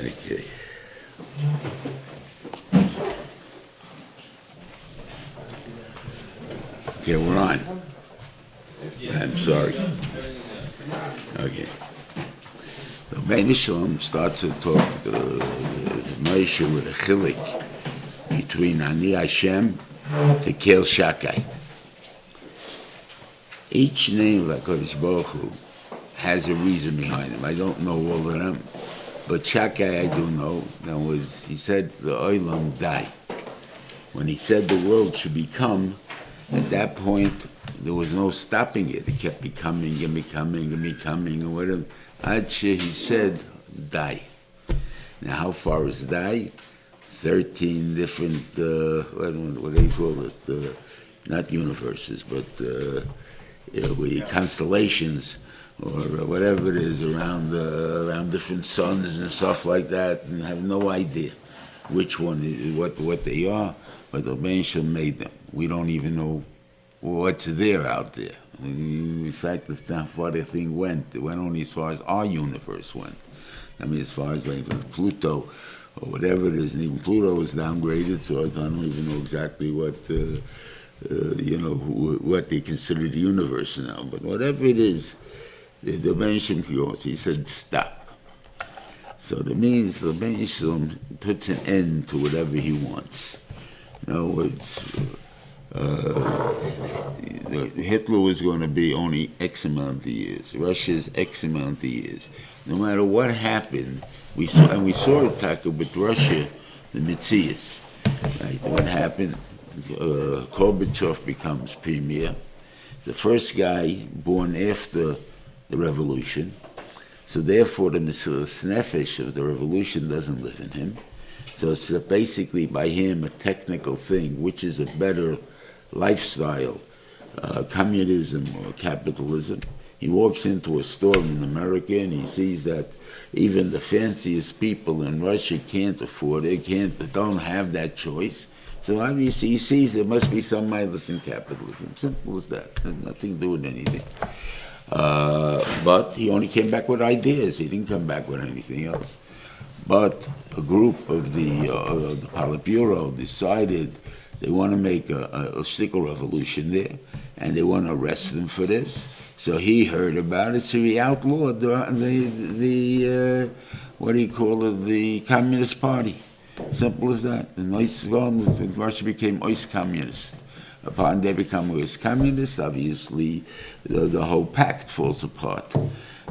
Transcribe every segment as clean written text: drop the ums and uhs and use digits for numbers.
Okay. Okay, we're on. I'm sorry. Okay. The Bnei Shalom starts to talk Moshe with a chilik between Ani Hashem to Kel Shakai. Each name of HaKadosh Baruch Hu has a reason behind them. I don't know all of them, but Shakai I do know. That was, he said, the Olam die. When he said the world should become, at that point, there was no stopping it. It kept becoming and becoming and becoming and whatever. Actually, he said, die. Now, how far is die? 13 different, what do you call it? Not universes, but constellations or whatever it is around different suns and stuff like that, and have no idea which one is what they are. But the Menshel made them. We don't even know what's there out there. In fact, how far the thing went, it went only as far as our universe went. I mean, as far as like Pluto or whatever it is, and even Pluto was downgraded, so I don't even know exactly what what they consider the universe now. But whatever it is, the Menshel, he said, stop. So that means the Menshel puts an end to whatever he wants. In other words, Hitler was going to be only X amount of years. Russia's X amount of years. No matter what happened, we saw it Taka with Russia, the Mitzias. Right? What happened? Gorbachev becomes premier. The first guy born after the revolution. So therefore, the Mesilas Nefesh of the revolution doesn't live in him. So it's basically by him a technical thing, which is a better lifestyle, communism or capitalism. He walks into a store in America and he sees that even the fanciest people in Russia can't afford it, don't have that choice. So obviously he sees there must be some mindless in capitalism. Simple as that. Has nothing to do with anything. But he only came back with ideas. He didn't come back with anything else. But a group of the Politburo decided they want to make a shtickle revolution there, and they want to arrest them for this. So he heard about it, so he outlawed the Communist Party. Simple as that. The Russia became Ois Communist. Upon they become Ois Communist, obviously the whole pact falls apart.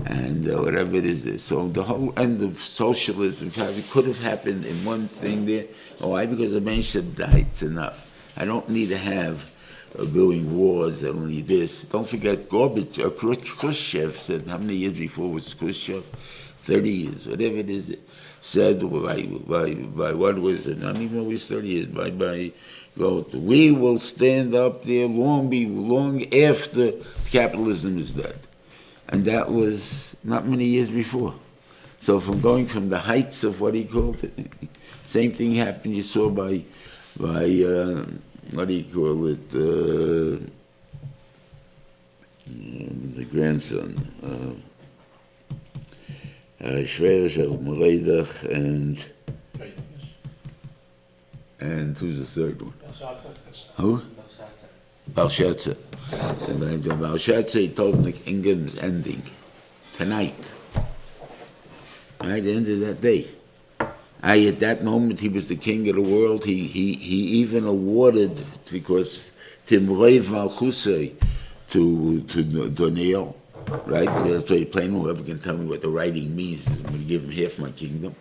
And whatever it is. So the whole end of socialism could have happened in one thing there. Why? Because the man said, die, it's enough. I don't need to have going wars, I don't need this. Don't forget Khrushchev said, how many years before was Khrushchev? 30 years, whatever it is. Said by what was it? Not even always 30 years, we will stand up there long after capitalism is dead. And that was not many years before. So from going from the heights of what he called it, same thing happened you saw by what do you call it, the grandson, Shveresh Moreidach, and who's the third one? Who? Belshazzar. Belshazzar, he told him the kingdom's ending tonight. Right, the end of that day. At that moment, he was the king of the world. He even awarded, because Tim Reiv Malchusei to Daniel, right? That's why plain whoever can tell me what the writing means, I'm going to give him half my kingdom,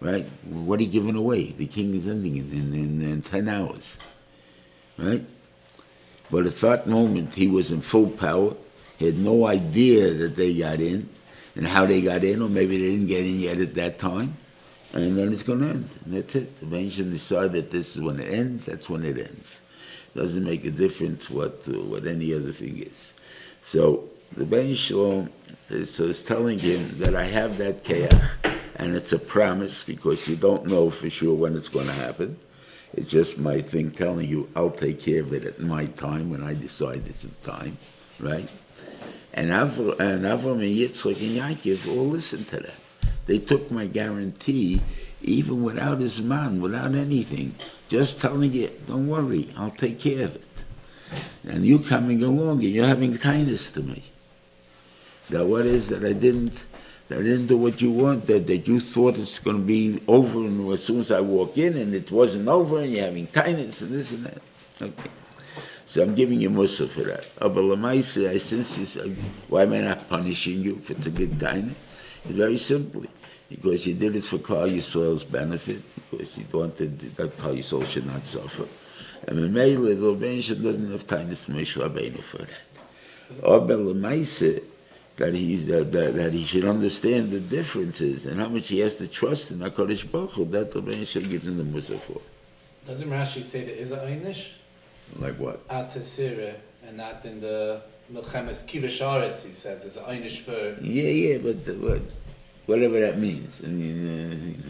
right? What are you giving away? The king is ending in 10 hours, right? But at that moment, he was in full power. He had no idea that they got in and how they got in, or maybe they didn't get in yet at that time. And then it's going to end. And that's it. The Menshel decided that this is when it ends, that's when it ends. Doesn't make a difference what any other thing is. So the Menshel is telling him that I have that keach, and it's a promise because you don't know for sure when it's going to happen. It's just my thing telling you, I'll take care of it at my time when I decide it's the time, right? And Avram and Yitzchak and Yaakov all listen to that. They took my guarantee even without his man, without anything. Just telling you, don't worry, I'll take care of it. And you coming along and you're having kindness to me. Now what is that I didn't do what you wanted, that you thought it's going to be over, and as soon as I walk in and it wasn't over and you're having kindness and this and that. Okay. So I'm giving you mussar for that. Why am I not punishing you if it's a good kindness? It's very simply because you did it for Klal Yisrael's benefit, because you wanted that Klal Yisrael should not suffer. And Memele, the Rebbeinu doesn't have kindness to Moshe Rabbeinu for that. That he should understand the differences and how much he has to trust in HaKadosh Baruch Hu, that the Rebbeinu should give him the mussar for. Doesn't Rashi say there is a einish? Like what? At Tesirah, and not in the Milchemes Kivish Aretz, he says, there's a einish for... Yeah, but whatever that means. I mean,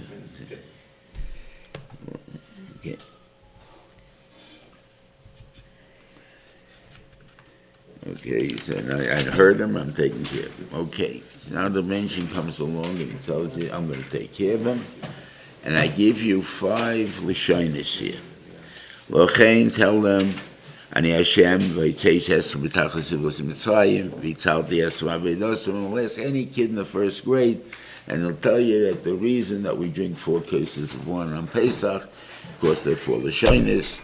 okay. Okay, so I heard him, I'm taking care of him. Okay, so now the mention comes along and he tells you, I'm going to take care of him. And I give you 5 Lashonis here. Lochein, tell them, Ani Hashem, Vaytzeis Esrim B'tachas Ivos Mitzrayim, V'tzalti Esrim Avedosim, unless any kid in the first grade, and he'll tell you that the reason that we drink 4 cases of wine on Pesach, because they're for Lashonis,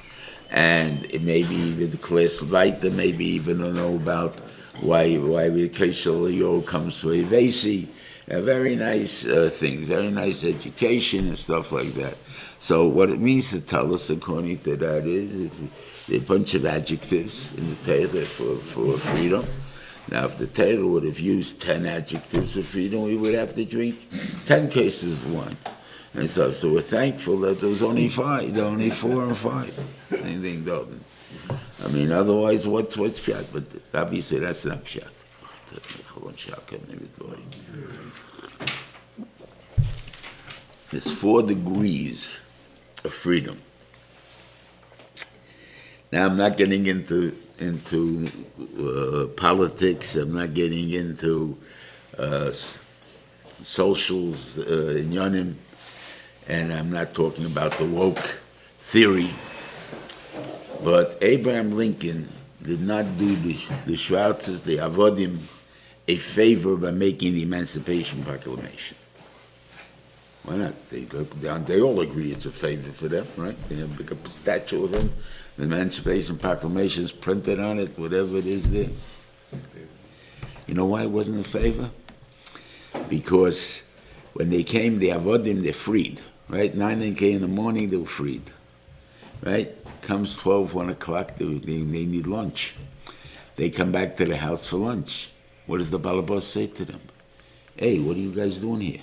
and it may be even the class weiter, maybe even don't know about why the Kesel comes for Ivesi. Very nice thing, very nice education and stuff like that. So what it means to tell us, according to that, is if a bunch of adjectives in the Torah for freedom. Now, if the Torah would have used 10 adjectives of freedom, we would have to drink 10 cases of wine and stuff. So we're thankful that there was only 5, there were only 4 and 5. Anything doesn't. I mean, otherwise, what's pshat? But obviously, that's not pshat. There's 4 degrees of freedom. Now, I'm not getting into politics. I'm not getting into socials in Yonim, and I'm not talking about the woke theory. But Abraham Lincoln did not do the Schwarzes, the Avodim, a favor by making the Emancipation Proclamation. Why not? They all agree it's a favor for them, right? They have a big statue of him. The Emancipation Proclamation is printed on it, whatever it is there. You know why it wasn't a favor? Because when they came, the Avodim, they're freed, right? 9 in the morning, they were freed, right? Comes 12, 1 o'clock, they need lunch. They come back to the house for lunch. What does the balabas say to them? Hey, what are you guys doing here?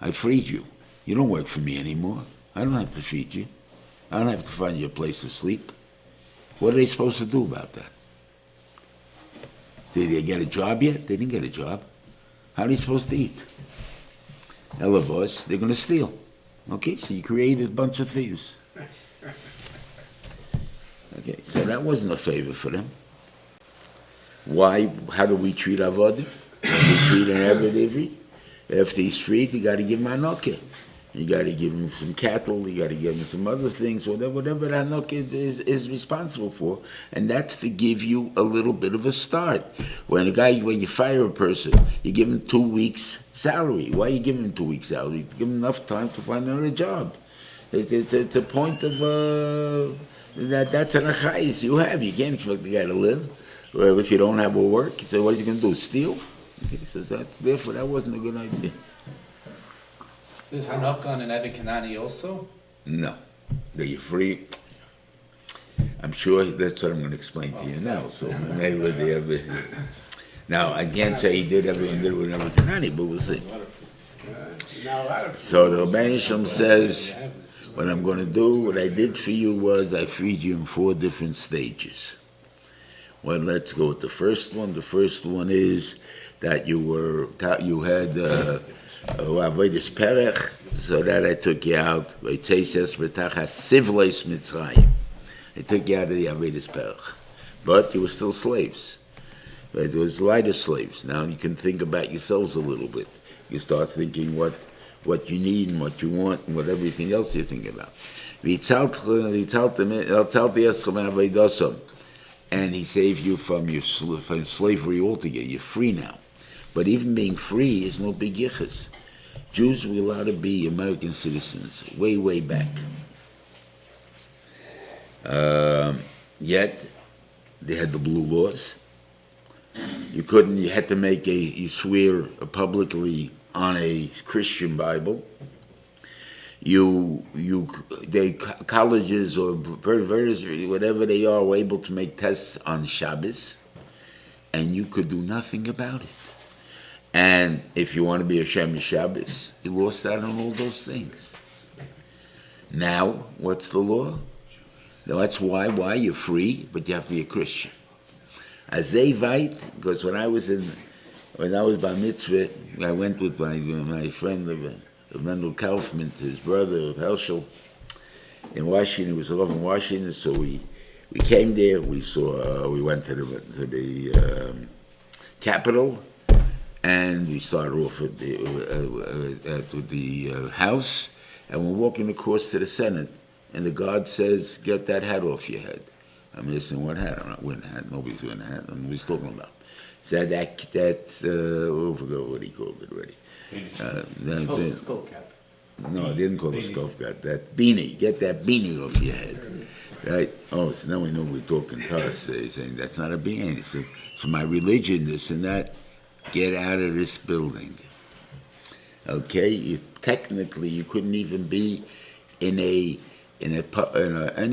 I freed you. You don't work for me anymore. I don't have to feed you. I don't have to find you a place to sleep. What are they supposed to do about that? Did they get a job yet? They didn't get a job. How are they supposed to eat? Elavos, they're going to steal. Okay, so you created a bunch of thieves. Okay, so that wasn't a favor for them. Why? How do we treat Avodim? We treat an Eved Ivri. After he's freed, you got to give him Hanokkah. You got to give him some cattle. You got to give him some other things, whatever the Hanokkah is responsible for, and that's to give you a little bit of a start. When you fire a person, you give him 2 weeks' salary. Why are you giving him 2 weeks' salary? To give him enough time to find another job. It's a point of that's an achayis you have. You can't expect the guy to live if you don't have a work. So what is he going to do? Steal? Okay, he says therefore that wasn't a good idea. So is Hanukkah on an Eved Kanani also? No, they're free. I'm sure that's what I'm going to explain to you now. So now I can't say he did everything did with Eved Kanani, but we'll see. So the Rebbeinu Shem says, what I'm going to do, what I did for you was I freed you in 4 different stages. Well, let's go with the first one. The first one is that you had Avodas Perech, so that I took you out. I took you out of the Avodas Perech. But you were still slaves. But it was lighter slaves. Now you can think about yourselves a little bit. You start thinking what you need and what you want and what everything else you think about. And he saved you from slavery altogether. You're free now. But even being free is no big yichus. Jews were allowed to be American citizens way, way back. Yet, they had the blue laws. You had to you swear publicly on a Christian Bible. Colleges or whatever they are were able to make tests on Shabbos, and you could do nothing about it. And if you want to be a Shem Shabbos, you lost out on all those things. Now, what's the law? Now, that's why you're free, but you have to be a Christian. As they write, because when I was bar mitzvah, I went with my friend of Mendel Kaufman, his brother Herschel, in Washington. It was off in Washington, so we came there. We went to the Capitol, and we started off with the House, and we're walking across to the Senate, and the guard says, "Get that hat off your head." I'm listening, what hat? I'm not wearing a hat. Nobody's wearing a hat. And what he's talking about. Said that I forgot what he called it already. Skull cap. No, I didn't call it skull cap. That beanie. Get that beanie off your head. Right? Oh, so now we know we're talking to us. Saying that's not a beanie. So my religion, this and that, get out of this building. Okay? Technically, you couldn't even be in any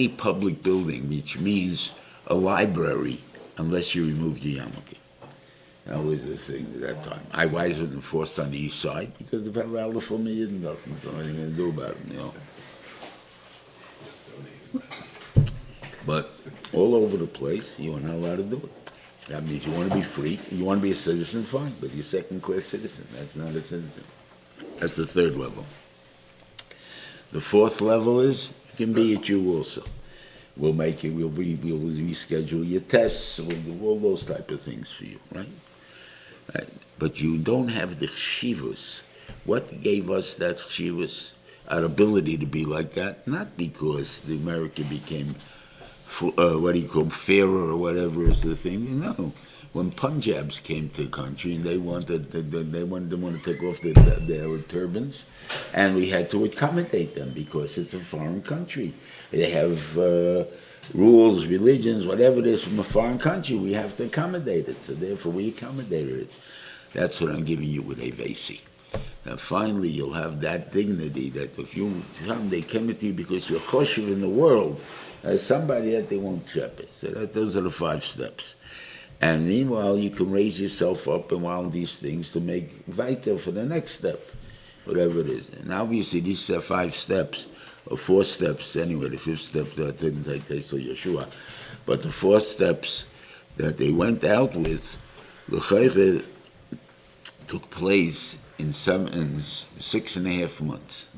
public building, which means a library, unless you removed your yarmulke. That was the thing at that time. I wasn't enforced on the east side because the fellow for me didn't nothing, so nothing to do about it, But all over the place, you are not allowed to do it. That means you want to be free, you want to be a citizen, fine, but you're second-class citizen. That's not a citizen. That's the third level. The fourth level is you can be a Jew also. We'll reschedule your tests, we'll do all those type of things for you, right? But you don't have the chshivus. What gave us that chshivus, our ability to be like that? Not because the America became, fairer or whatever is the thing. No. When Punjabs came to the country and they wanted to take off their turbans, and we had to accommodate them because it's a foreign country. They have rules, religions, whatever it is from a foreign country. We have to accommodate it. So therefore, we accommodated it. That's what I'm giving you with a Vesi. Now, finally, you'll have that dignity that if you they came to you because you're choshev in the world, as somebody that they won't shepherd. So those are the 5 steps. And meanwhile, you can raise yourself up and all these things to make vital for the next step, whatever it is. And obviously, these 5 steps, or 4 steps anyway, the 5th step that didn't take place till Yeshua, but the 4 steps that they went out with, l'chayre, took place in 6.5 months.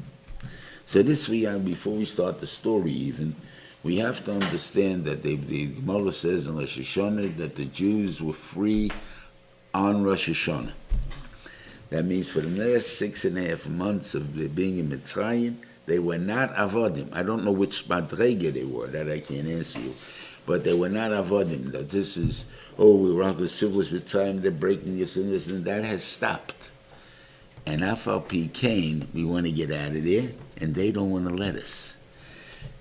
So this before we start the story even, we have to understand that the Gemara says in Rosh Hashanah that the Jews were free on Rosh Hashanah. That means for the last 6.5 months of being in Mitzrayim, they were not avodim. I don't know which madrega they were, that I can't answer you. But they were not avodim. That this is, we were on the civilist Mitzrayim, they're breaking this and this, and that has stopped. And Afal P. Cain, we want to get out of there, and they don't want to let us.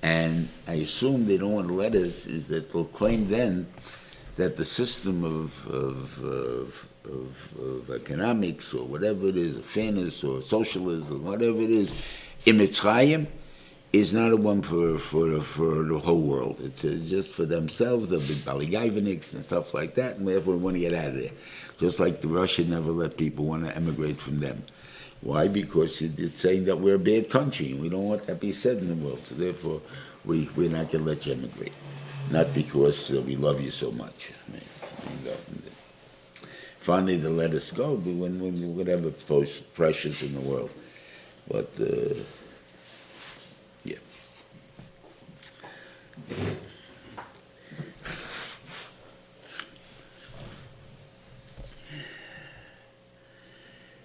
And I assume they don't want to let us is that they'll claim then that the system of economics or whatever it is, or fairness or socialism, whatever it is, in Mitzrayim is not a one for the whole world. It's just for themselves. They'll be Baligayvaniks and stuff like that, and therefore we want to get out of there. Just like the Russia never let people want to emigrate from them. Why? Because it's saying that we're a bad country, and we don't want that to be said in the world. So therefore, we're not going to let you emigrate. Not because we love you so much. Finally, they let us go, when whatever precious in the world. But, yeah.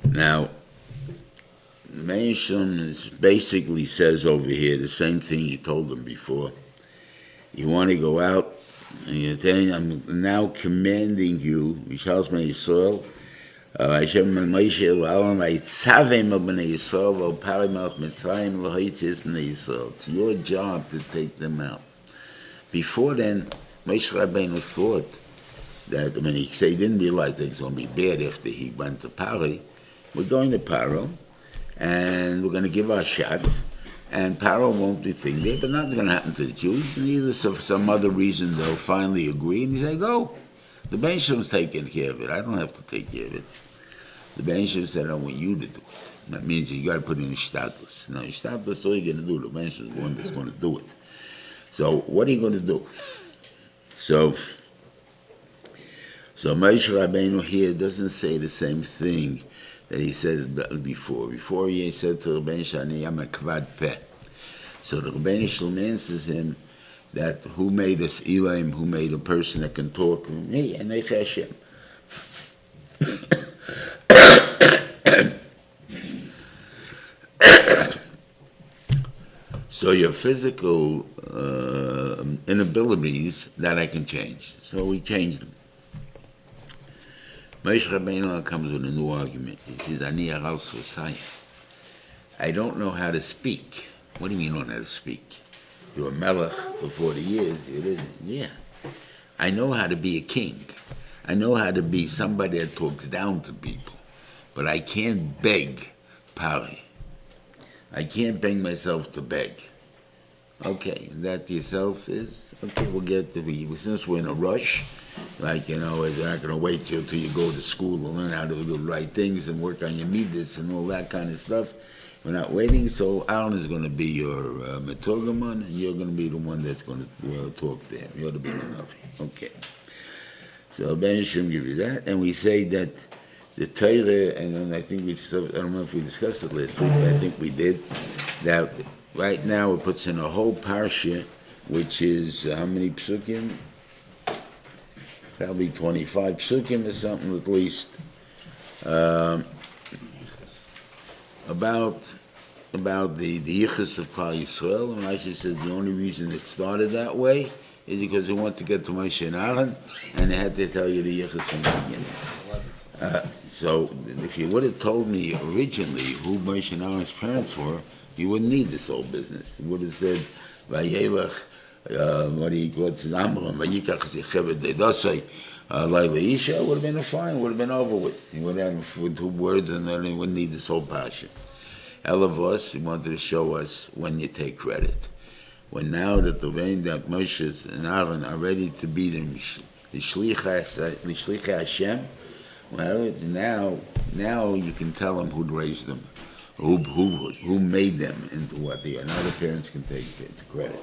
Now, Shalom basically says over here the same thing he told them before. You want to go out, and you're saying, I'm now commanding you, Mishal Bnei Yisrael, Hashem Moshe Elohim, Vaytzavim Bnei Yisrael, V'Parim Al Mitzrayim L'Hoitzis Bnei Yisrael. It's your job to take them out. Before then, Moshe Rabbeinu thought that, he didn't realize that it's going to be bad after he went to Pari. We're going to Paro, and we're going to give our shot, and Paro won't be thinking, but nothing's going to happen to the Jews, and either for some other reason they'll finally agree, and he say, go. The Ben Shim's taking care of it. I don't have to take care of it. The Ben Shim said, I want you to do it. That means you got to put in a status. Now, status, all you're going to do. The Ben Shim is the one that's going to do it. So, what are you going to do? So Moshe Rabbeinu here doesn't say the same thing that he said before. Before he said to Rabbeinu Shani, I'm a kvad peh. So the Rabbeinu Shalom answers him that who made us Elohim, who made a person that can talk? Me, and Hashem. So your physical inabilities, that I can change. So we changed them. Moshe Rabbeinu comes with a new argument. He says, Ani aral svasayim. I don't know how to speak. What do you mean you don't know how to speak? You're a melech for 40 years. It isn't. Yeah. I know how to be a king. I know how to be somebody that talks down to people. But I can't beg pari. I can't bring myself to beg. Okay, that yourself is, okay, we'll get to be, since we're in a rush, like, you're not going to wait till you go to school and learn how to do the right things and work on your midas and all that kind of stuff. We're not waiting, so Alan is going to be your meturgaman, and you're going to be the one that's going to talk to him. You're to be the Navi. Okay. So Ben Shem give you that, and we say that the Torah, and then I think I don't know if we discussed it last week, but I think we did, that right now it puts in a whole parsha, which is how many psukim? Probably 25 psukim or something at least. About the yichus of Klal Yisrael, and Rashi said the only reason it started that way is because they wanted to get to Moshe and Aharon, and they had to tell you the yichus from the beginning. So if you would have told me originally who Moshe and Aaron's parents were, you wouldn't need this whole business. You would have said, Vayelech, what he calls Amram, Vayikach Zecheved Dedasai, לעילוי, would have been fine, would have been over with. He would have with 2 words, and then he wouldn't need this whole passion. All of us, he wanted to show us when you take credit. When now that that Moshe and Aaron are ready to be the Shlichei Hashem, well, it's now you can tell them who raised them, who made them into what they are. Now the parents can take credit.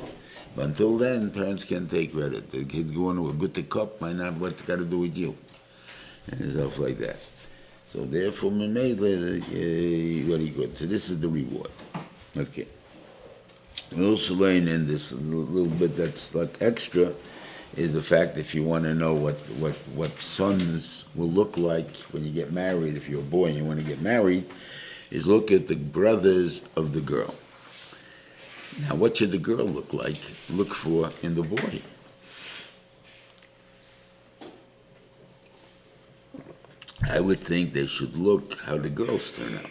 But until then, parents can't take credit. The kid going to a good cup might not what's got to do with you, and stuff like that. So therefore, we made very good. So this is the reward. Okay. We also learn in this a little bit that's like extra is the fact if you want to know what sons will look like when you get married, if you're a boy and you want to get married, is look at the brothers of the girl. Now, what should the girl look like? Look for in the boy. I would think they should look how the girls turn out.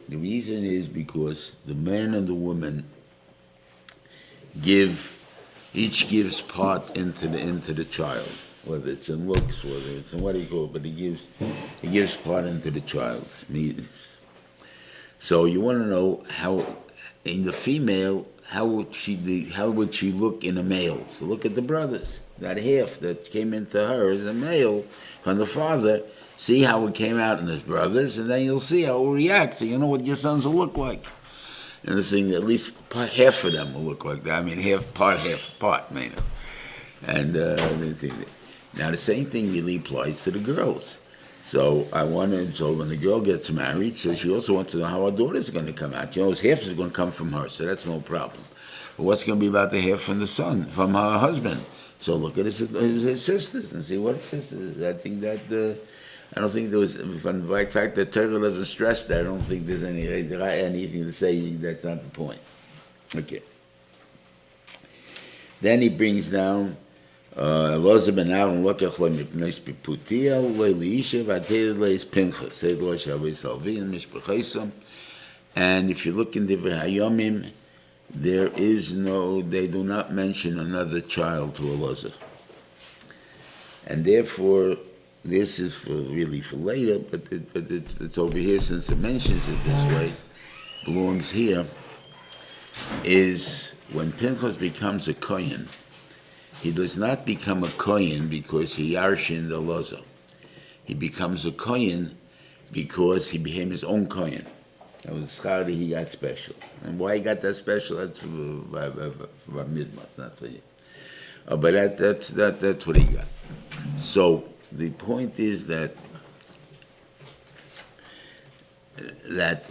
The reason is because the man and the woman each gives part into the child, whether it's in looks, whether it's in what he calls, but he gives part into the child. So you want to know how in the female. How would she look in a male? So look at the brothers. That half that came into her as a male from the father. See how it came out in his brothers, and then you'll see how it will react. So you know what your sons will look like. And the thing, at least half of them will look like that. I mean, half part, maybe. And now the same thing really applies to the girls. So so when the girl gets married, so she also wants to know how her daughter's going to come out. Half is going to come from her, so that's no problem. But what's going to be about the half from the son, from her husband? So look at his sisters and see what sisters. I think that I don't think there was, from the fact that Torah doesn't stress that, I don't think there's anything to say that's not the point. Okay. Then he brings down Elazar ben Aaron lokach lo mipnei piputia lo liisha v'ateidah lo is Pinchas said lo shavei salvin mishpachosam. And if you look in the Hayomim, they do not mention another child to Elazar. And therefore, this is really for later, but it's over here since it mentions it this way, belongs here, is when Pinchas becomes a Kohen, he does not become a Kohen because he yarshined Elazar. He becomes a Kohen because he became his own Kohen. That was schar he got special. And why he got that special, that's for Midmat, not for you. But that's what he got. So the point is that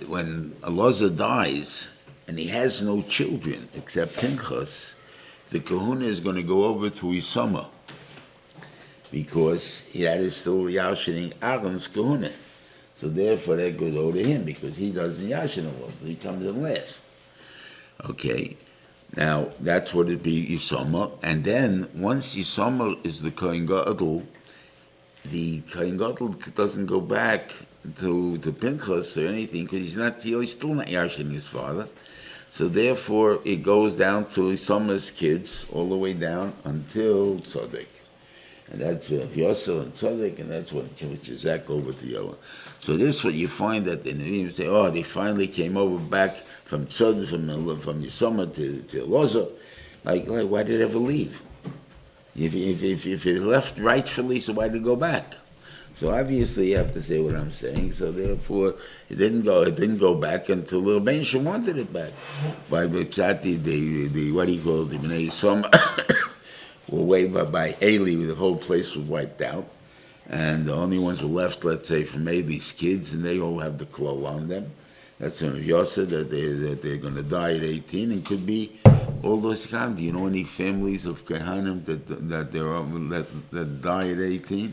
when Elazar dies and he has no children except Pinchas, the kahuna is going to go over to Isama because that is still Yashining Aaron's kahuna. So therefore that goes over to him because he doesn't Yashin Elazar. He comes in last. Okay. Now, that's what it be Yisama. And then, once Yisama is the Kohen Gadol, the Kohen Gadol doesn't go back to Pinchas or anything, because he's still not Yashin his father. So therefore, it goes down to Yisama's kids, all the way down until Tzaddik. And that's Yosel and Tzaddik, and that's what Chizak over to Yoel. So this is what you find that the Nevi'im say, they finally came over back from Tzaddik, from Yisama to Elazar. Like, why did it ever leave? If it left rightfully, so why did it go back? So obviously you have to say what I'm saying. So therefore, it didn't go back until Lil Bensha wanted it back. By Psati, the what do you call it, the Bnei Yisama, were waved by Eli, the whole place was wiped out. And the only ones who were left, let's say, from Eli's kids, and they all have the klol on them. That's when Yosef that they're going to die at 18, and could be all those kinds. Do you know any families of Kehanim that die at 18,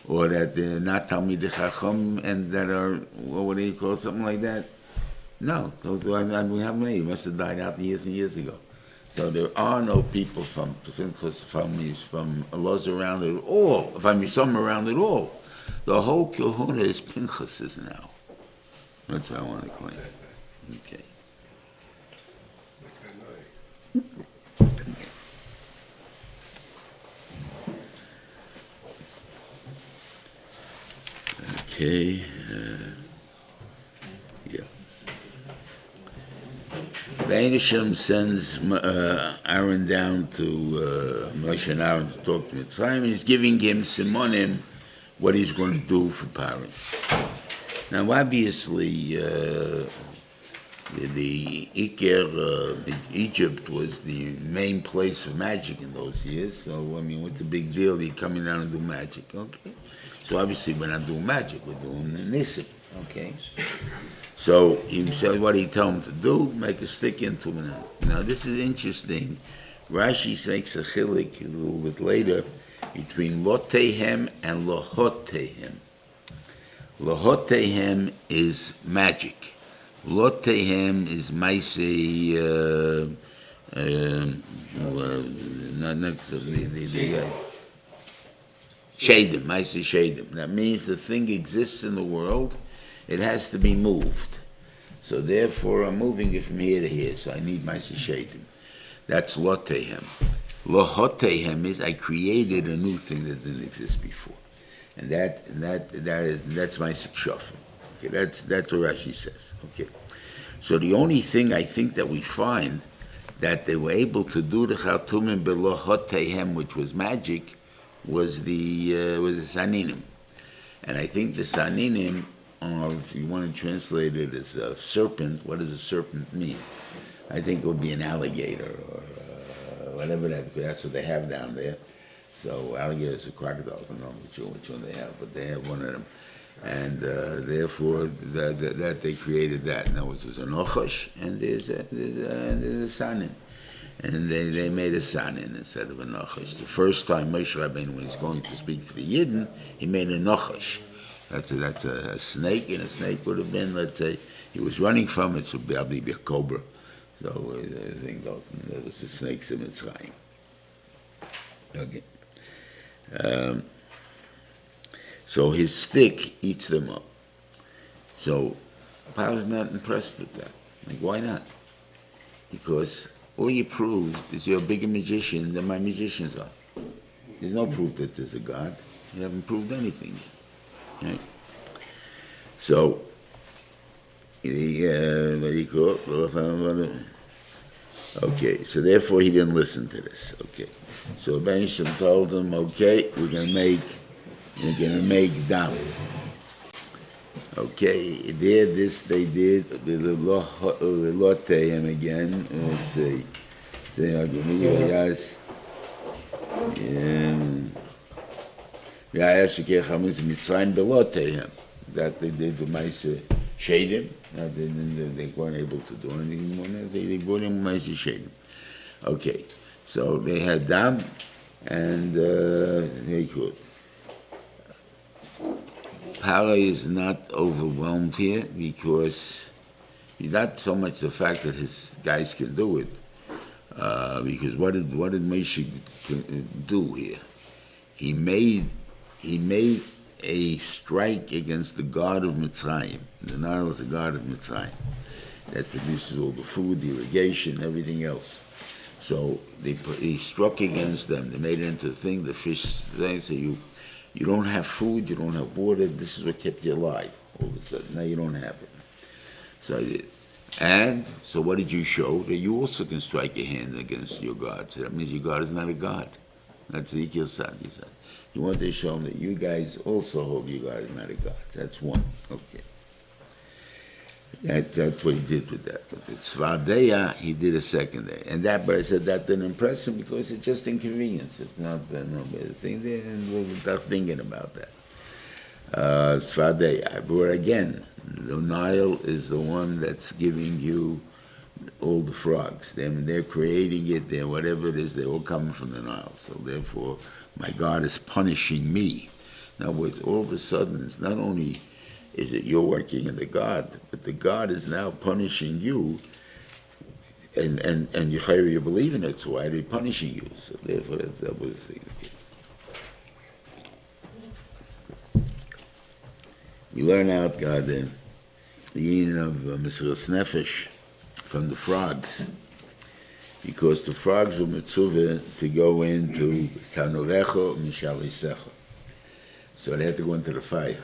or that they're not Talmidei Chacham and that are what do you call something like that? No, those we have many. Must have died out years and years ago. So there are no people from families from Elazar around it all. From Yisam around it all. The whole kahuna is Pinchas's now. That's how I want to claim. Okay. Okay. Yeah. The Einisham sends Aaron down to Moshe and Aaron to talk to Mitzrayim, and he's giving him Simonim what he's going to do for Paran. Now, obviously, the Iker, Egypt was the main place for magic in those years. So, I mean, what's the big deal? You're coming down and do magic, okay? So, obviously, we're not doing magic, we're doing Nisim, okay? So, he said, what did he tell him to do? Make a stick into him. Now, this is interesting. Rashi makes a chilik a little bit later between Lotehem and Lohotehem. Lohotehem is magic. Lotehem is Maisei, Shadim, Maisei Shadim. That means the thing exists in the world, it has to be moved. So therefore, I'm moving it from here to here, so I need Maisei Shadim. That's Lotehem. Lohotehem is I created a new thing that didn't exist before. And that's my shofar. Okay, that's what Rashi says. Okay, so the only thing I think that we find that they were able to do the Chartumim belohotehem, which was magic, was the Saninim, and I think the Saninim are, if you want to translate it as a serpent, what does a serpent mean? I think it would be an alligator or whatever that, because that's what they have down there. So alligators or crocodiles, I don't know which one they have, but they have one of them. And therefore, that they created that. Now, there's a nochash and there's a sanin. And they made a sanin instead of a nochash. The first time Moshe Rabbeinu, when he's going to speak to the Yidden, he made a nochash. That's a snake, and a snake would have been, let's say, he was running from it, so probably be a cobra. So I think that was the snakes in Mitzrayim. Okay. So his stick eats them up. So Pharaoh's not impressed with that. Like, why not? Because all you proved is you're a bigger magician than my magicians are. There's no proof that there's a God. You haven't proved anything yet. Right? So, okay, so therefore he didn't listen to this. Okay. So Benisham told him, okay, we're gonna make dam. Okay, they did the him again. Let's see. Yes. That they did the mice shadim. They weren't able to do anything more. They brought him mice shadim. Okay, so they had dam, and they could. Para is not overwhelmed here because not so much the fact that his guys can do it, because what did Moshe do here? He made a strike against the god of Mitzrayim. The Nile is the god of Mitzrayim that produces all the food, the irrigation, everything else. So he struck against them. They made it into a thing. The fish, they say you don't have food, you don't have water, this is what kept you alive. All of a sudden, now you don't have it. So I did. And, so what did you show? That you also can strike your hand against your God. So that means your God is not a God. That's the Ezekiel said. You want to show them that you guys also hold your God is not a God. That's one. Okay. That's what he did with that. But the Tzvadeya, he did a second day. And that, but I said that didn't impress him because it's just inconvenience. It's not no better thing there, and we'll start thinking about that. Tzvadeya. But again, the Nile is the one that's giving you all the frogs. They're creating it, they're whatever it is, they're all coming from the Nile. So therefore, my God is punishing me. In other words, all of a sudden, it's not only is it you're working in the God, but the God is now punishing you, and you believe in it, so why are they punishing you? So therefore, that was the thing. We learn out, God, the meaning of Mesiras Nefesh from the frogs, because the frogs were mitzvah to go into Tanurecho Misharisecho. So they had to go into the fire.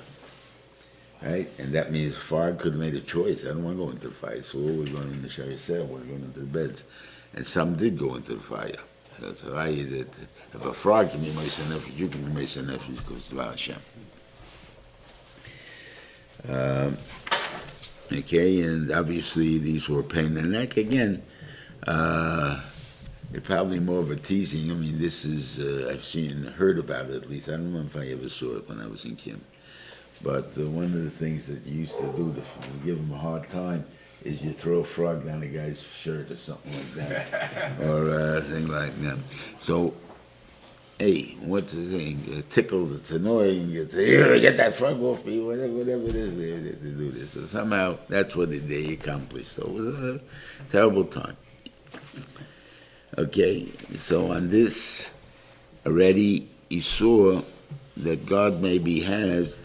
Right? And that means the frog could have made a choice. I don't want to go into the fire. So we're going into the Shariseh, we're going into the beds. And some did go into the fire. That's why that if a frog can be Mesa Nefesh, you can be Mesa Nefesh because of Hashem. Okay, and obviously these were a pain in the neck. Again, they're probably more of a teasing. I mean, this is, I've heard about it at least. I don't know if I ever saw it when I was in Kim. But one of the things that you used to do to give them a hard time is you throw a frog down a guy's shirt or something like that, or a thing like that. So, hey, what's the thing? It tickles, it's annoying. You say, here, get that frog off me, whatever it is, they do this. So somehow, that's what they accomplished. So it was a terrible time. Okay, so on this, already you saw that God maybe has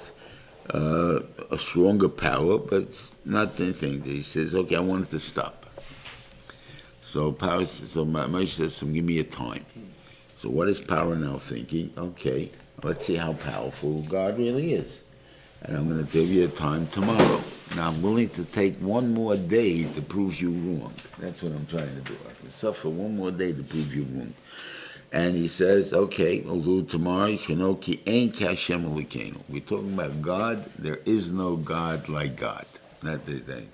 a stronger power, but it's not the thing. He says, okay, I want it to stop. So Moshe says, give me a time. So what is Paro now thinking? Okay, let's see how powerful God really is. And I'm going to give you a time tomorrow. Now I'm willing to take one more day to prove you wrong. That's what I'm trying to do. I can suffer one more day to prove you wrong. And he says, okay, we'll do it tomorrow. We're talking about God. There is no God like God. That's the thing.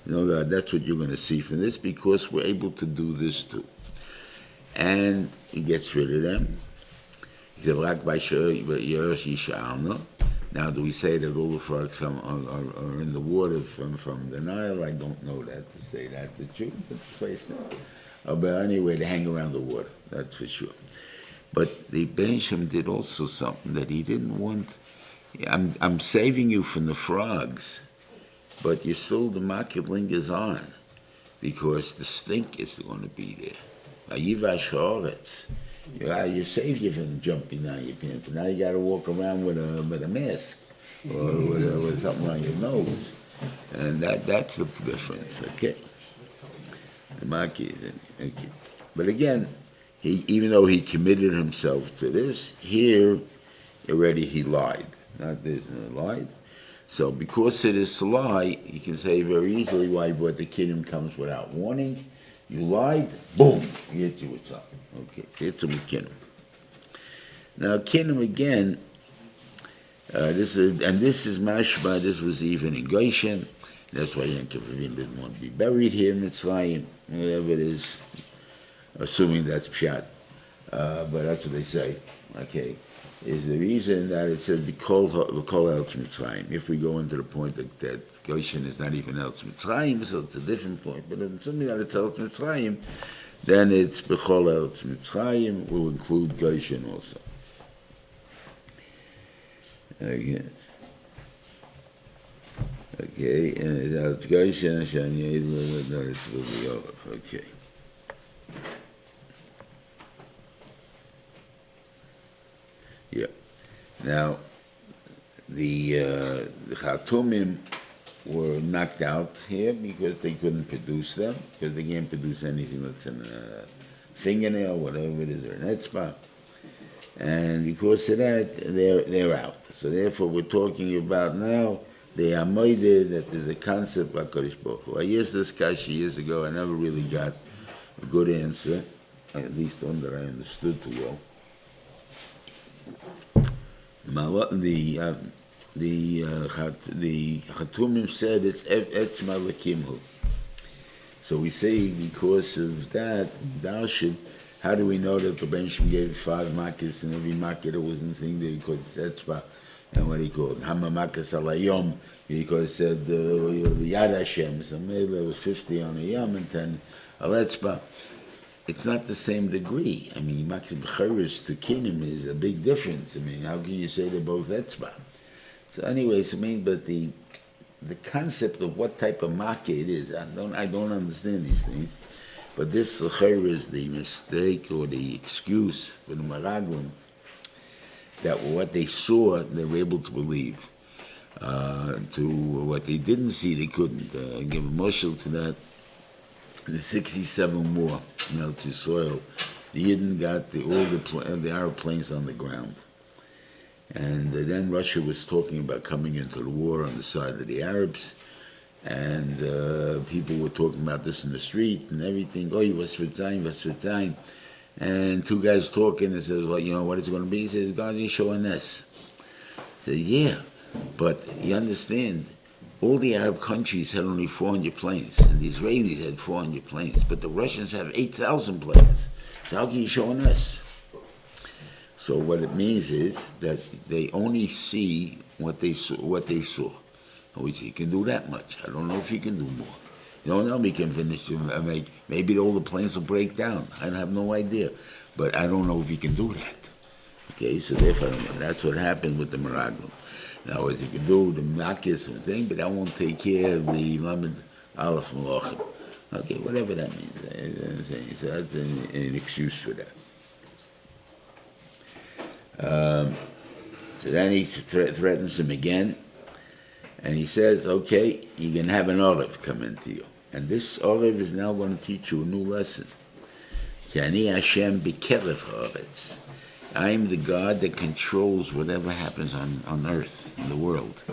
No God, that's what you're going to see from this, because we're able to do this too. And he gets rid of them. He said, now, do we say that all the frogs are in the water from the Nile? I don't know that to say that. The truth, but place them. But anyway, they hang around the water, that's for sure. But the Benisham did also something that he didn't want I'm saving you from the frogs, but you still, the market lingers on, because the stink is going to be there. Vayivash haaretz. You saved you from jumping down your pants, but now you got to walk around with a mask or with something on your nose, and that's the difference. Okay, the market is okay. But again, even though he committed himself to this, here already he lied. Not this, he lied. So because it is a lie, you can say very easily why he brought the kingdom comes without warning. You lied, boom, you hit you with something. Okay, so it's a kingdom. Now kingdom again, this is mashma. This was even in Goshen. That's why Yaakov didn't want to be buried here in Mitzrayim, whatever it is. Assuming that's pshat, but that's what they say. Okay, is the reason that it said the kol Eretz Mitzrayim. If we go into the point that Goshen is not even Eretz Mitzrayim, so it's a different point. But assuming that it's Eretz Mitzrayim, then it's b'chol Eretz Mitzrayim will include Goshen also. Okay, it's Goshen. Okay. Yeah. Now, the Chatumim were knocked out here because they couldn't produce them, because they can't produce anything that's in a fingernail, whatever it is, or an etzbah. And because of that, they're out. So therefore, we're talking about now the Amoide, that there's a concept by Kodesh Baruch Hu. I used this kasha years ago. I never really got a good answer, at least one that I understood too well. The Chatumim said it's etzma lekimhu. So we say because of that, Darshid, how do we know that the Benshim gave 5 makkahs and every makkah there wasn't thing there because it's etzma, and what he called Hama makkahs alayom, because it said Yad Hashem, so maybe there was 50 on a yom and 10 al etzma. It's not the same degree. I mean, Makkah B'cheres to Kinim is a big difference. I mean, how can you say they're both etzbah? So anyways, I mean, but the concept of what type of Makkah it is, I don't understand these things. But this L'cheres is the mistake or the excuse for the Meraglim, that what they saw, they were able to believe. To what they didn't see, they couldn't. Give a mushal to that. The 67 war in Eretz Yisrael, the Yidden got all the Arab planes on the ground. And then Russia was talking about coming into the war on the side of the Arabs, and people were talking about this in the street and everything. Oh, was for time. And 2 guys talking, and says, well, you know what it's going to be? He says, God, you're showing this. I said, yeah, but you understand, all the Arab countries had only 400 planes, and the Israelis had 400 planes, but the Russians have 8,000 planes. So how can you show us? So what it means is that they only see what they saw. Which you can do that much. I don't know if you can do more. You don't know, we can finish. Maybe all the planes will break down. I have no idea, but I don't know if you can do that. Okay, so therefore that's what happened with the Meraglim. Now, what you can do, the Makis and thing, but that won't take care of the Lamed Aleph Malachim. Okay, whatever that means. So that's an excuse for that. So then he threatens him again, and he says, okay, you can have an Orev come into you. And this Orev is now going to teach you a new lesson. Ki ani Hashem b'kerev haaretz. I'm the God that controls whatever happens on earth, in the world.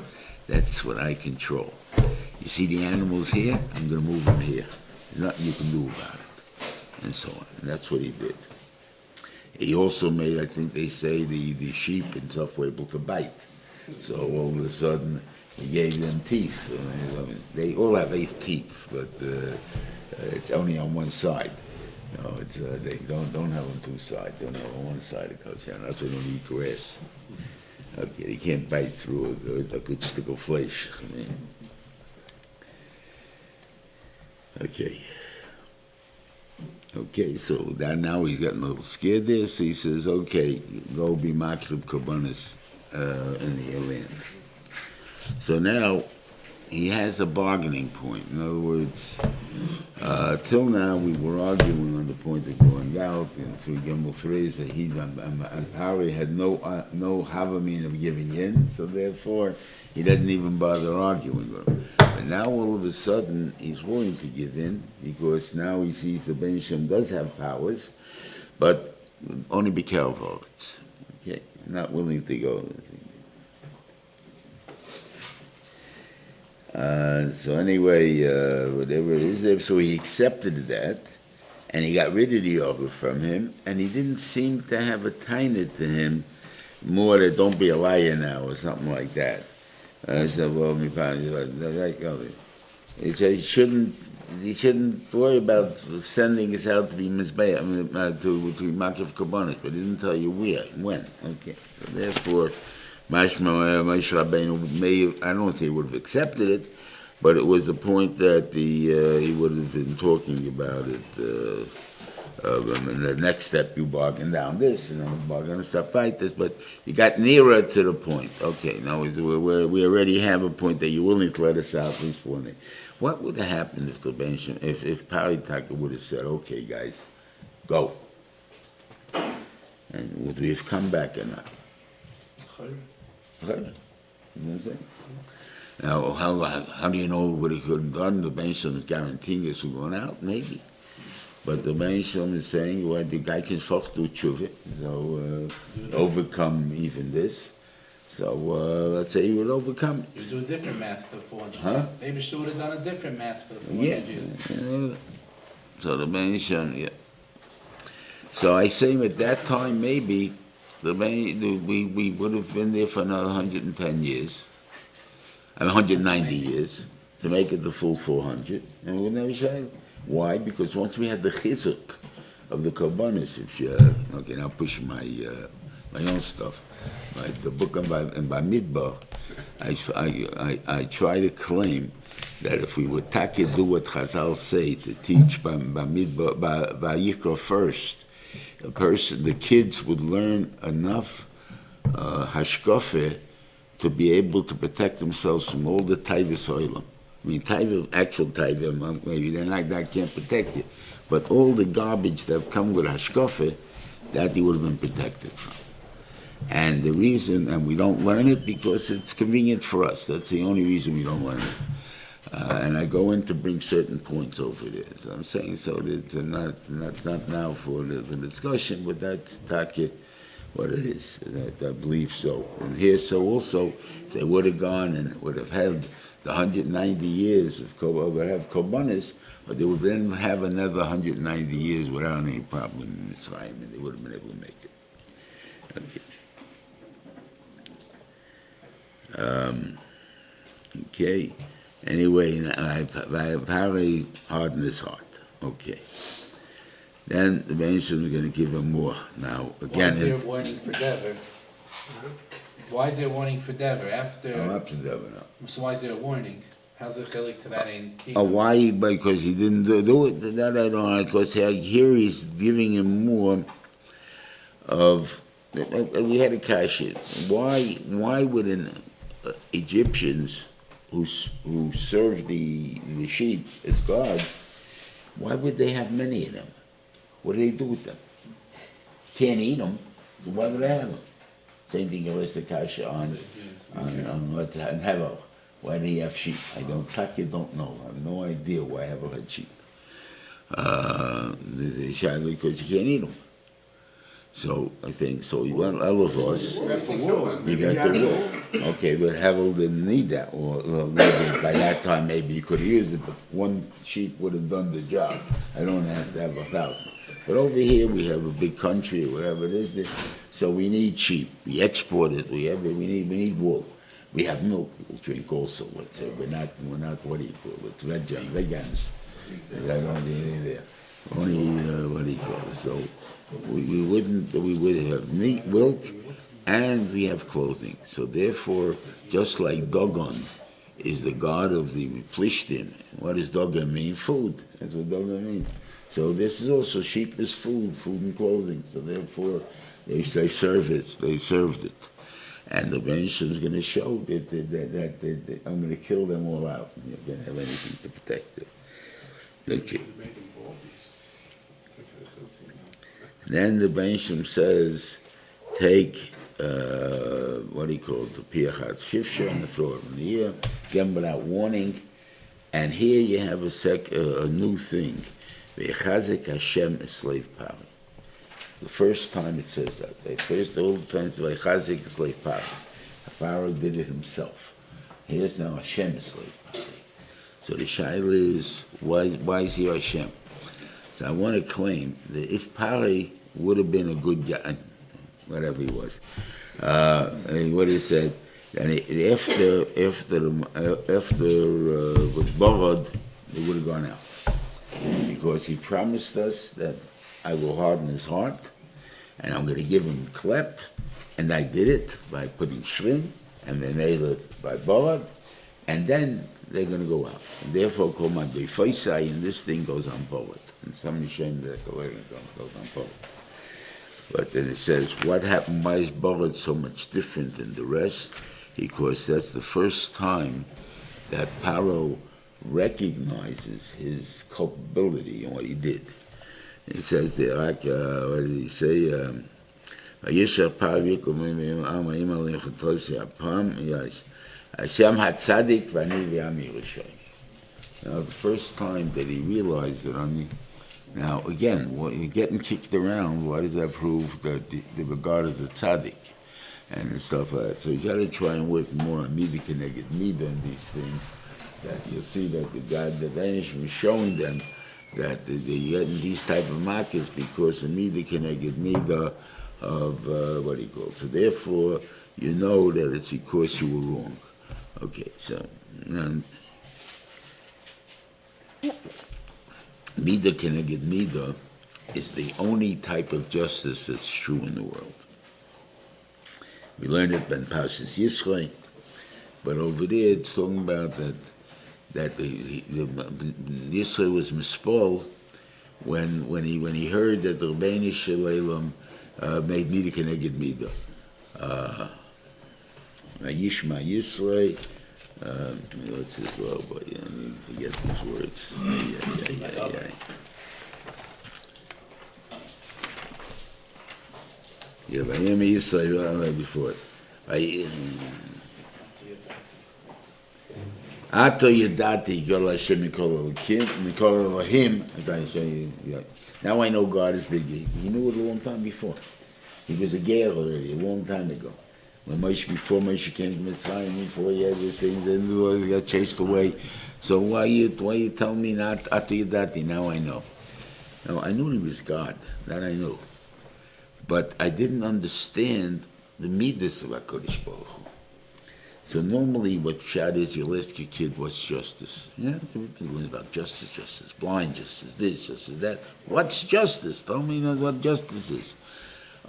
That's what I control. You see the animals here? I'm going to move them here. There's nothing you can do about it. And so on. And that's what he did. He also made, I think they say, the sheep and stuff were able to bite. So all of a sudden, he gave them teeth. They all have 8 teeth, but it's only on one side. You know, it's they don't have on 2 sides. They only have on one side of kosher. That's why they don't eat grass. Okay, they can't bite through a good stick of flesh. I mean, okay. So that now he's getting a little scared there. So he says, "Okay, go be makrib karbanis in the land. So now he has a bargaining point. In other words, till now we were arguing on the point of going out, and through Gimel 3 that he and Harry had no havamin of giving in, so therefore he doesn't even bother arguing with him. But now all of a sudden he's willing to give in, because now he sees the Ben Shem does have powers, but only be careful of it. Okay, not willing to go. So anyway, whatever it is there, so he accepted that, and he got rid of the yoga from him, and he didn't seem to have a tiny to him more that don't be a liar now or something like that. I said, well, he said he shouldn't worry about sending us out to be Mizbeah, to be Makif Kabbanis, but he didn't tell you when. Okay, so therefore, Mashma Moshe Rabbeinu may, I don't say he would have accepted it, but it was the point that he would have been talking about it. And the next step, you bargain down this, and then bargain stuff like this, but you got nearer to the point. Okay, now we already have a point that you're willing to let us out at least one day. What would have happened if the bench, if Paritaka would have said, okay, guys, go? And would we have come back or not? You know what I'm saying? Now, how do you know what he could have done? The Ben Shem is guaranteeing us we're going out, maybe. But the Ben Shem is saying, well, the guy can do tshuva, so overcome even this. So let's say he would overcome it. You do a different math for 400 years. They would have done a different math for the 400 years. So the Ben Shem, So I say at that time, maybe we would have been there for another 110 years, 190 years, to make it the full 400, and we would never say. Why? Because once we had the chizuk of the Kabbanis, if you, okay, now push my own stuff, the book on Bamidbar, I try to claim that if we would do what Chazal say, to teach Bamidbar, Vayikra first, the kids would learn enough hashkafe to be able to protect themselves from all the taivas oilam. I mean, actual taiva, maybe they're like that, can't protect you. But all the garbage that come with hashkafe, that he would have been protected from. And the reason, and we don't learn it because it's convenient for us. That's the only reason we don't learn it. And I go in to bring certain points over there. So I'm saying, so that's not now for the discussion, but that's what it is. I believe so. And here, so also, if they would have gone and would have had the 190 years of Kobanis, but they would then have another 190 years without any problem in Mitzrayim, and they would have been able to make it. Okay. Okay. Anyway, I've very hardened his heart. Okay. Then the Ben Shem is going to give him more. Now, again... Why is there a warning for Dever? Why is there a warning for Dever? After... I'm up to Dever now. So why is there a warning? How's the chilik to that in Kingdom? Oh, why? Because he didn't do it. That I don't know. Because here he's giving him more of... We had a kasha. Why would Egyptians who serve the sheep as gods, why would they have many of them? What do they do with them? Can't eat them, so why would they have them? Same thing as the kasha on Hevel. Why do you have sheep? I don't know. I have no idea why Hevel had sheep. There's a shadow because you can't eat them. So I think all of us. You got the wool. Okay, but Hevel didn't need that. Or maybe by that time maybe you could have used it, but one sheep would have done the job. I don't have to have 1,000. But over here we have a big country or whatever it is, so we need sheep. We export it. We need wool. We have milk. We'll drink also. We're not. What do you call it? Vegans. I don't need anything there. Only what do you call it? So. We would have meat, milk, and we have clothing. So therefore, just like Dagon is the god of the Plishtim, what does Dagon mean? Food. That's what Dagon means. So this is also sheep is food and clothing. So therefore, they serve it. They served it, And the Benishim is going to show that I'm going to kill them all out. You're going to have anything to protect them. Okay. Then the Benishim says, take, what do you call it, the Piachat Shifsha, and throw it in the ear, again without warning. And here you have a new thing. Ve'chazik Hashem is slave power. The first time it says that. The first all the times Ve'chazik is slave power. Pharaoh did it himself. Here's now Hashem is slave power. So the shaila is, why is here Hashem? So I want to claim that if Pari would have been a good guy, whatever he was, what he said, and after with Borod, he would have gone out. Because he promised us that I will harden his heart, and I'm going to give him klep, and I did it by putting shrin, and they made it by Borod, and then they're going to go out. And therefore, Kol Faisai, and this thing goes on Borod. And some shame that goes on Borod. But then it says, what happened? Why is Borod so much different than the rest? Because that's the first time that Paro recognizes his culpability in what he did. It says there, what did he say? Hashem hatzadik v'ani v'ami rishon. Now, the first time that he realized that now again, when you're getting kicked around, why does that prove that the regard of the tzaddik and stuff like that? So you got to try and work more on mida keneged mida and these things. That you'll see that the Danish was showing them that they're getting these type of markets because of mida keneged mida of what do you call it? So therefore, you know that it's because you were wrong. Okay, so mida keneged mida is the only type of justice that's true in the world. We learned it in Parshas Yisrael, but over there it's talking about that Yisrael was mispol when he heard that the Rebbeinu Shalom made mida keneged mida. Yishma Yisrael. What's his law? But I need to forget these words. Yeah, but Yisrael before it. Ato yadati yol Hashem mikol Elohim. I'm trying to show you. Yeah. Now I know God is big. He knew it a long time before. He was a ger already, a long time ago. When before Moshe came to Mitzrayim, before he had the things, and the laws got chased away. So why you tell me not Ato yadati? Now I know. Now I knew he was God. That I knew. But I didn't understand the midas of HaKadosh Baruch Hu. So normally what Shad is, you'll ask your kid, what's justice? Yeah, everybody learns about justice, blind justice, this, justice, that. What's justice? Tell me what justice is.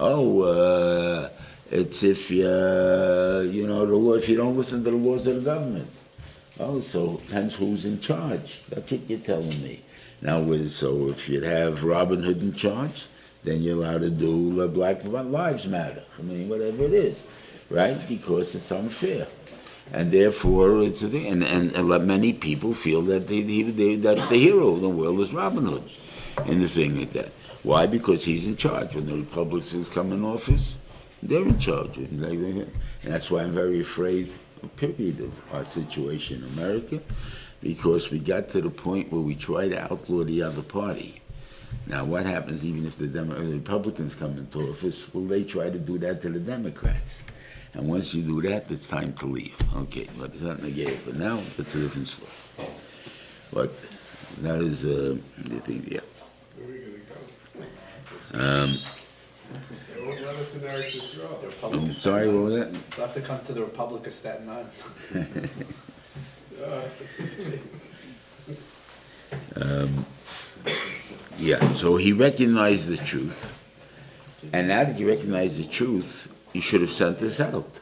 Oh, it's if you the law, if you don't listen to the laws of the government. Oh, so hence who's in charge? That's what you're telling me. Now, so if you'd have Robin Hood in charge, then you're allowed to do Black Lives Matter. I mean, whatever it is, right? Because it's unfair. And therefore, it's a thing. And many people feel that that's the hero of the world is Robin Hood in the thing like that. Why? Because he's in charge. When the Republicans come in office, they're in charge. And that's why I'm very afraid, period, of our situation in America, because we got to the point where we try to outlaw the other party. Now, what happens even if the Republicans come into office? Well, they try to do that to the Democrats. And once you do that, it's time to leave. Okay, but it's not negated. But now, it's a different story. But that is the thing, yeah. Where are we going to go? They won't let us in Eretz Yisrael. I'm sorry, what was that? We'll have to come to the Republic of Staten Island. Yeah, so he recognized the truth. And now that you recognize the truth, you should have sent this out.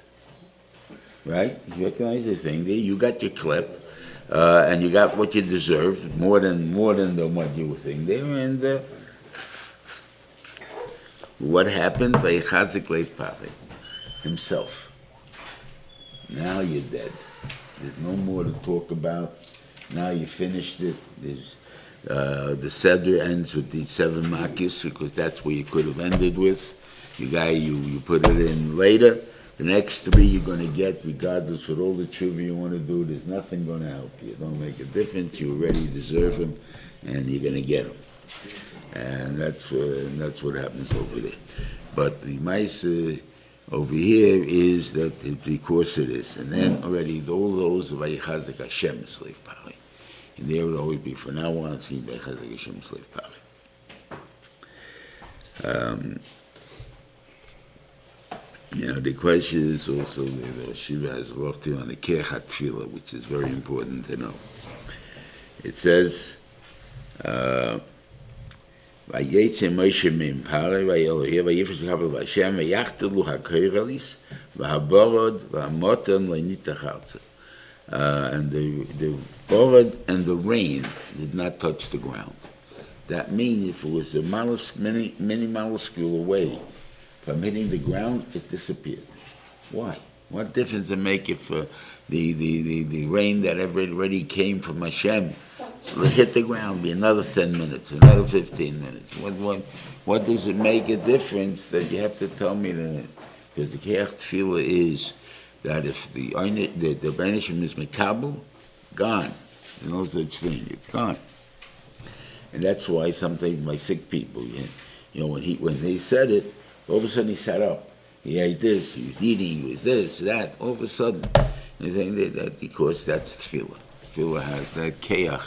Right? You recognize the thing there. You got your clip, and you got what you deserved, more than the what you were thinking there. And what happened? Himself. Now you're dead. There's no more to talk about. Now you finished it. There's the Seder ends with the 7 makis because that's where you could have ended with. You put it in later. The next 3 you're going to get, regardless with all the tshuva you want to do. There's nothing going to help you. It don't make a difference. You already deserve them, and you're going to get them. And that's what happens over there. But the mice over here is that because it is, and then already all those vayichazek Hashem slave pari, and there would always be from now on. It's going to be vayichazek Hashem slave pari. The question is also the Shiva has worked on the Kechat Tefillah, which is very important to know. It says, "Vayetze Moshe mimpare vayelohir vayifish kabel v'Hashem vayachtelu hakorelis v'haborod v'hamotem le'nitach arza." And the borod and the rain did not touch the ground. That means if it was a many molecule away from hitting the ground, it disappeared. Why? What difference does it make if the rain that already came from Hashem so it hit the ground, be another 10 minutes, another 15 minutes? What does it make a difference that you have to tell me that? Because the Kechat Tefillah is that if the Benishim is Mekabel, gone. There's no such thing. It's gone. And that's why sometimes my sick people, when they said it, all of a sudden he sat up. He ate this, he was eating, he was this, that. All of a sudden, I think that because that's tefillah. Tefillah has that keach,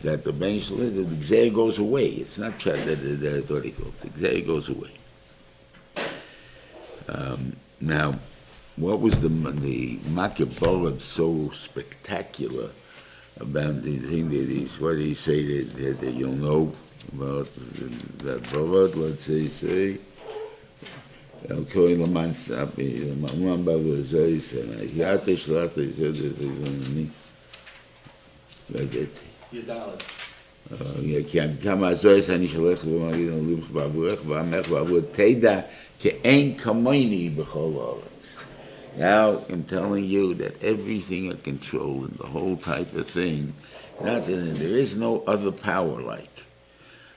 that the bench, the gzeir goes away. It's not that what he calls it. The gzeir goes away. Now, what was the Makabbalah so spectacular about the thing that he's, what did he say that you'll know about that Bavad? Let's say, הכהן למען ספי, למען בא וזה, יעתה שלחת, זה אני. ידעת. כי כמה הזוהס אני שלח ומגיד, אני לבך בעבורך, ועמך בעבור, תדע, כי אין כמוני בכל הארץ. Now, I'm telling you that everything I control and the whole type of thing, there is no other power like.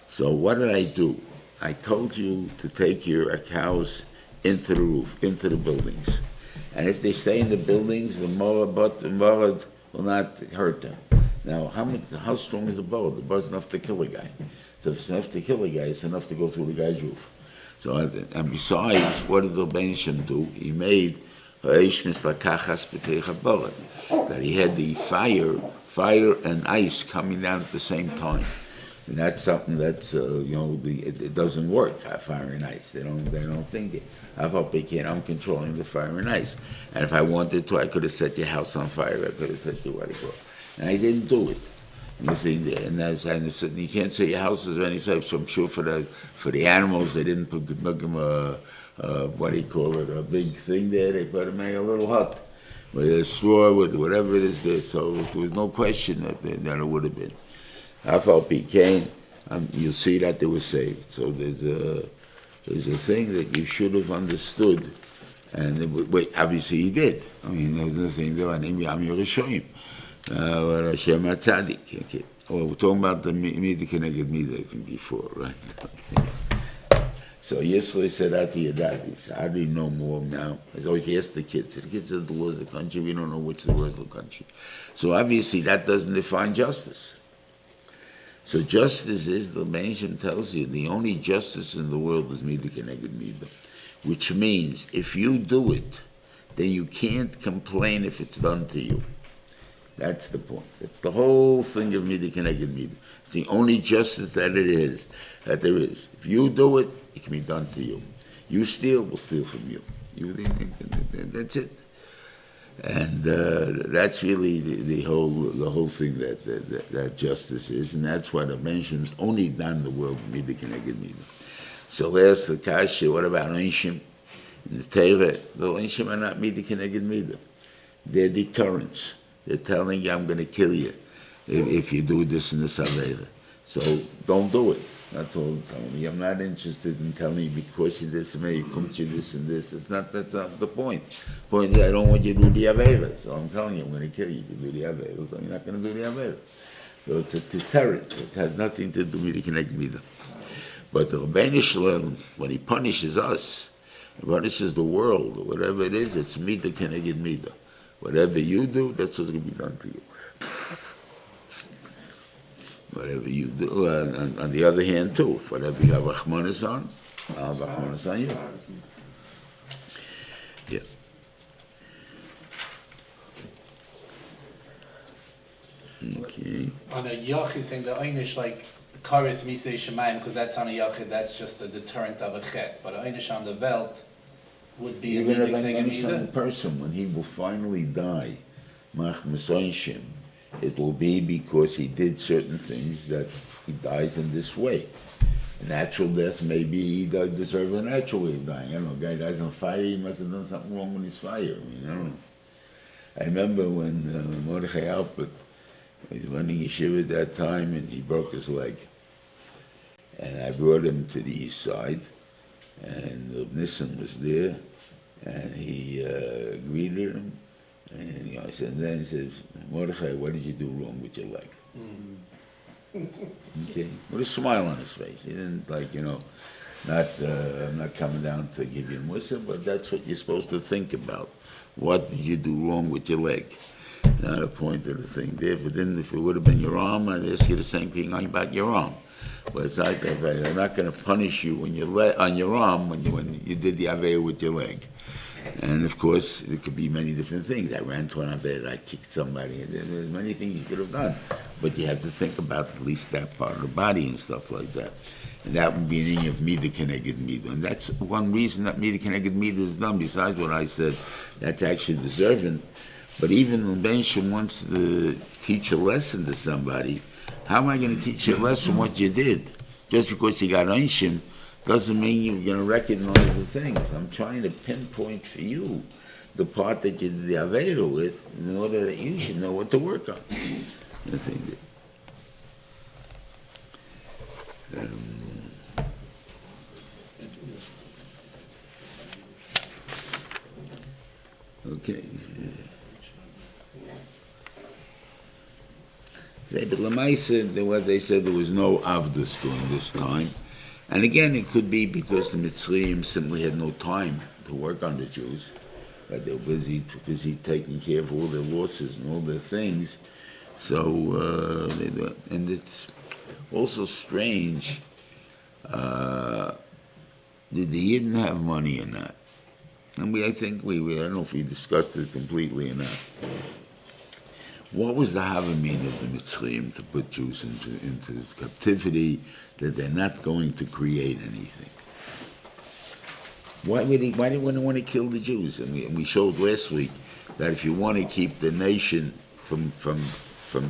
So what did I do? I told you to take your cows into the roof, into the buildings. And if they stay in the buildings, the morad will not hurt them. Now, how strong is the bow? The bow is enough to kill a guy. So if it's enough to kill a guy, it's enough to go through the guy's roof. So, and besides, what did the Benishim do? He made that he had the fire and ice coming down at the same time. And that's something that's, it doesn't work, fire and ice. They don't think it. I'm controlling the fire and ice. And if I wanted to, I could have set your house on fire. I could have set your wedding up. And I didn't do it. And you can't say your houses or any type. So I'm sure for the animals, they didn't put them a big thing there. They put them in a little hut with a straw, with whatever it is there. So there was no question that it would have been. You'll see that they were saved. So there's a thing that you should have understood, and obviously he did. I mean, there's nothing there. I'm Yerushalayim, or Hashem Atzadik. Okay. Well, we're talking about the Midah Keneged Midah, I think, before, right? Okay. So yesterday said that to your daddies. I didn't know more now. I always asked the kids. The kids said the laws of the country. We don't know which the laws of the country. So obviously that doesn't define justice. So justice is, the Benishim tells you, the only justice in the world is Midah Keneged Midah, which means if you do it, then you can't complain if it's done to you. That's the point. That's the whole thing of Midah Keneged Midah. It's the only justice that there is. If you do it, it can be done to you. You steal, we'll steal from you. That's it. And that's really the whole thing that justice is, and that's what the Benishim's only done in the world, Midah Keneged Midah. So there's the kasha. What about Onshim? In the Torah, the Onshim are not Midah Keneged Midah. They're deterrents. They're telling you, I'm going to kill you if you do this and this Aveira. So don't do it. That's all I'm telling you. I'm not interested in telling you because you this and you come to this and this. That's not the point. The point is I don't want you to do the Aveira. So I'm telling you, I'm going to kill you if you do the Aveira. So you're not going to do the Aveira. So it's a deterrent. It has nothing to do with the Kineg Midah. But the Rebbeinu Shalom, when he punishes us, he punishes the world, or whatever it is, it's Midah Kineged Midah. Whatever you do, that's what's going to be done to you. Whatever you do, on the other hand too, whatever you have Rachmanis on, I'll have Rachmanis on you. Yeah. Okay. On a yachid thing, the einish like kares misei shemayim, because that's on a yachid, that's just a deterrent of a chet. But einish on the veld would be Even a if midah any kneged person, when he will finally die, Mach Mesoinshim, it will be because he did certain things that he dies in this way. A natural death, maybe he deserves a natural way of dying. I don't know, a guy dies on fire, he must have done something wrong with his fire. I mean, I don't know. I remember when Mordechai Alpert, he was running yeshiva at that time and he broke his leg. And I brought him to the east side and Nissan was there and he greeted him. And I said, and then he says, Mordechai, what did you do wrong with your leg? Okay, with a smile on his face. He didn't I'm not coming down to give you a mussar, but that's what you're supposed to think about. What did you do wrong with your leg? Not a point of the thing there. If it would have been your arm, I'd ask you the same thing about your arm. But it's like they're not going to punish you when on your arm when you did the Aveira with your leg. And of course, it could be many different things. I ran to an Aveira, I kicked somebody. There's many things you could have done. But you have to think about at least that part of the body and stuff like that. And that would be an inyan of Midah Keneged Midah. And that's one reason that Midah Keneged Midah is done, besides what I said, that's actually deserving. But even when Bensham wants to teach a lesson to somebody, how am I going to teach you a lesson what you did? Just because you got Einshim doesn't mean you're going to recognize the things. I'm trying to pinpoint for you the part that you did the Aveira with in order that you should know what to work on. I think that, okay. But Lamaisa, there was no Avdus during this time. And again, it could be because the Mitzrayim simply had no time to work on the Jews. That they were busy taking care of all their losses and all their things. So, and it's also strange that they didn't have money in that. And I don't know if we discussed it completely or not. What was the Havamin of the Mitzrayim to put Jews into captivity, that they're not going to create anything? Why did they want to kill the Jews? And we showed last week that if you want to keep the nation from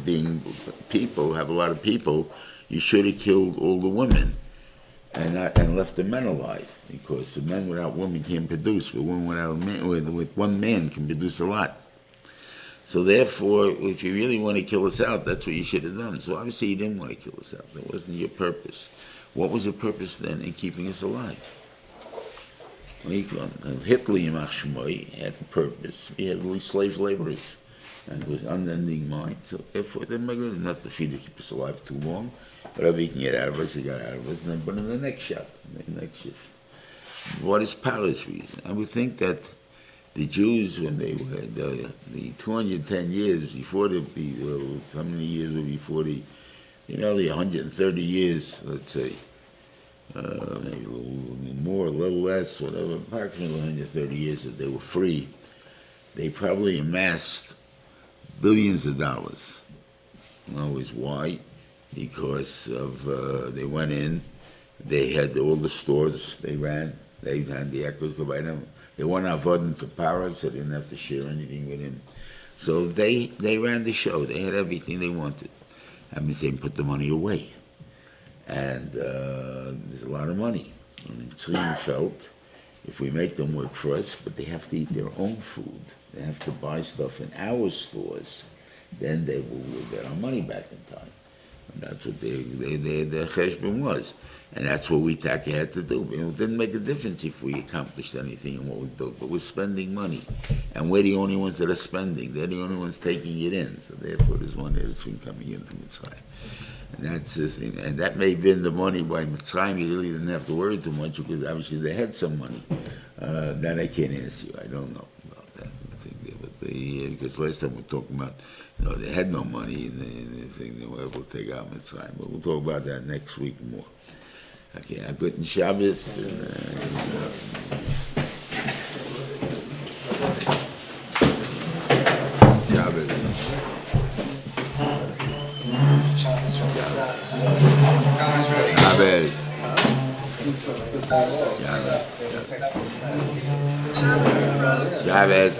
being people, have a lot of people, you should have killed all the women and left the men alive, because the men without women can't produce, but women without with one man can produce a lot. So therefore, if you really want to kill us out, that's what you should have done. So obviously you didn't want to kill us out. That wasn't your purpose. What was the purpose then in keeping us alive? Hitler, Yimach Shmoy, had a purpose. He had slave laborers. And it was unending mind. So therefore, they didn't enough to feed to keep us alive too long. Whatever he can get out of us, he got out of us. And then put in the next shift. What is Paris' reason? I would think that the Jews, when they were the 210 years before how many years were before the 130 years, let's say, maybe a little more, a little less, whatever, approximately 130 years that they were free, they probably amassed billions of dollars. Always why? Because of they went in, they had all the stores they ran, they had the equity by them. They weren't avoiding to Paris, so they didn't have to share anything with him. So they ran the show. They had everything they wanted. I mean, they put the money away. And there's a lot of money. And the Mitzrayim felt, if we make them work for us, but they have to eat their own food. They have to buy stuff in our stores. Then they will get our money back in time. That's what their cheshbon was. And that's what we thought you had to do. It didn't make a difference if we accomplished anything in what we built, but we're spending money. And we're the only ones that are spending. They're the only ones taking it in. So therefore there's one there that's been coming into Mitzrayim. And that's the thing. And that may have been the money by Mitzrayim. You really didn't have to worry too much because obviously they had some money. That I can't answer you. I don't know about that. Because last time we were talking about, they had no money and they think they were able to take out Mitzrayim. But we'll talk about that next week more. Okay, a good Shabbos. Shabbos. Shabbos. Shabbos.